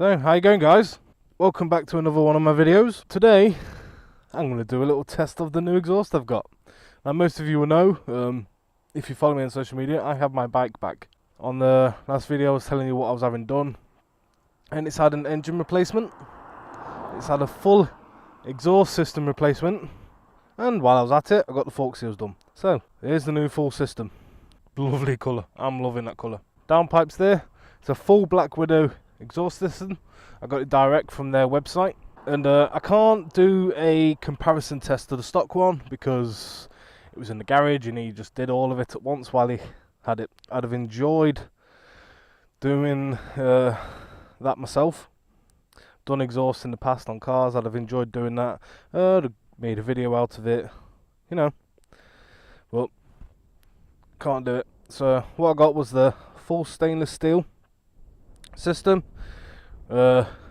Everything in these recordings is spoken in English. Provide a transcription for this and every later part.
So, how you going, guys? Welcome back to another one of my videos. Today, I'm going to do a little test of the new exhaust I've got. Now, most of you will know, if you follow me on social media, I have my bike back. On the last video, I was telling you what I was having done, and it's had an engine replacement. It's had a full exhaust system replacement, and while I was at it, I got the fork seals done. So, here's the new full system. Lovely colour. I'm loving that colour. Downpipes there. It's a full Black Widow exhaust system. I got it direct from their website, and I can't do a comparison test to the stock one because it was in the garage and he just did all of it at once while he had it. I'd have enjoyed doing that myself. Done exhaust in the past on cars. I'd have enjoyed doing that. I'd have made a video out of it, you know, but can't do it. So what I got was the full stainless steel system,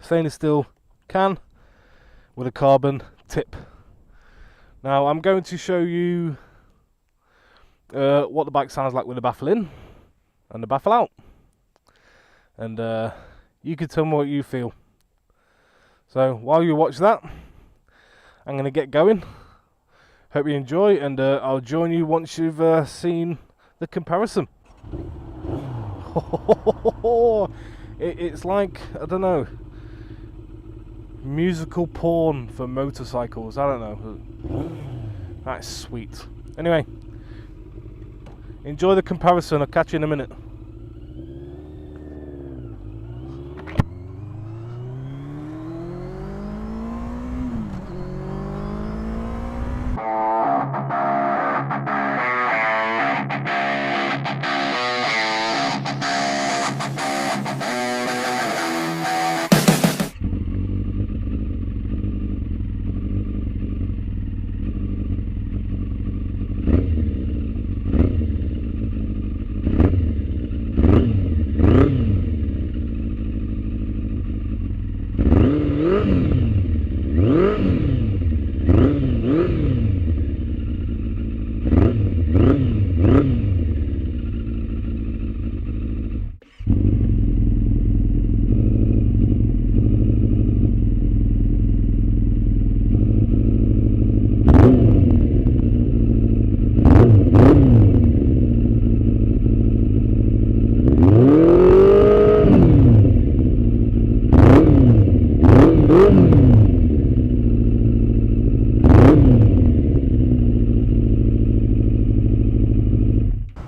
stainless steel can with a carbon tip. Now I'm going to show you what the bike sounds like with the baffle in and the baffle out, and you can tell me what you feel. So while you watch that, I'm going to get going. Hope you enjoy, and I'll join you once you've seen the comparison. It's like, I don't know, musical porn for motorcycles. I don't know. That's sweet. Anyway, enjoy the comparison. I'll catch you in a minute.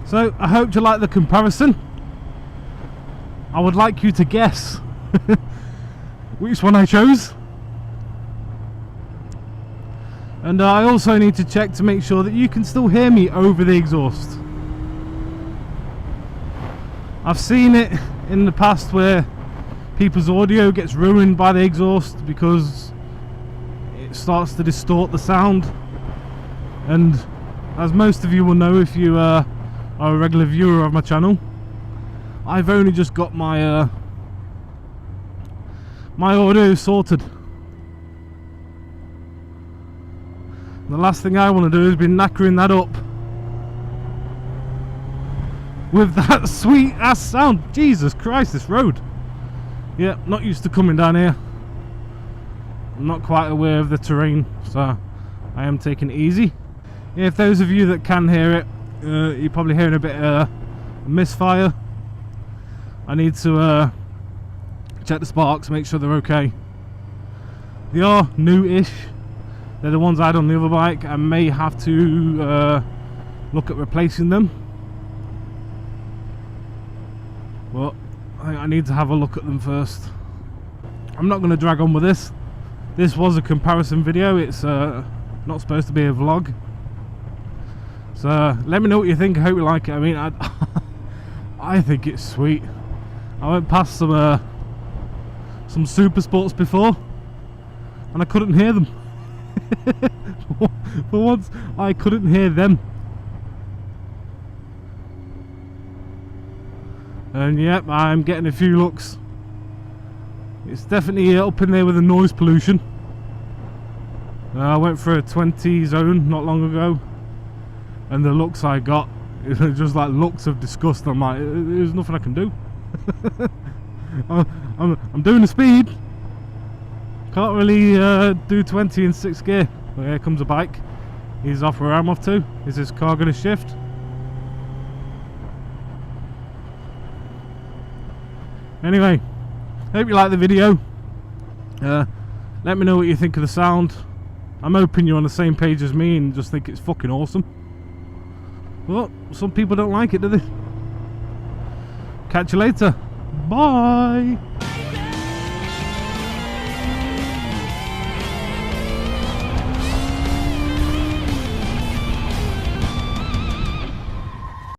So, I hope you like the comparison. I would like you to guess which one I chose. And I also need to check to make sure that you can still hear me over the exhaust. I've seen it in the past where people's audio gets ruined by the exhaust because it starts to distort the sound. And as most of you will know if you are a regular viewer of my channel, I've only just got my my audio sorted. The last thing I want to do is be knackering that up with that sweet ass sound. Jesus Christ, this road. Yeah, not used to coming down here. I'm not quite aware of the terrain, so I am taking it easy. If those of you that can hear it, you're probably hearing a bit of misfire. I need to check the sparks, make sure they're okay. They are new-ish. They're the ones I had on the other bike. I may have to look at replacing them. But I need to have a look at them first. I'm not going to drag on with this. This was a comparison video. It's not supposed to be a vlog. So let me know what you think. I hope you like it. I mean, I think it's sweet. I went past some super sports before and I couldn't hear them. For once, I couldn't hear them. And yep, I'm getting a few looks. It's definitely up in there with the noise pollution. I went for a 20 zone not long ago, and the looks I got, it was just like looks of disgust. I'm like, there's nothing I can do. I'm doing the speed. Can't really do 20 in 6th gear. Well, here comes a bike. He's off where I'm off to. Is this car going to shift? Anyway, hope you like the video. Let me know what you think of the sound. I'm hoping you're on the same page as me and just think it's fucking awesome. Well, some people don't like it, do they? Catch you later. Bye.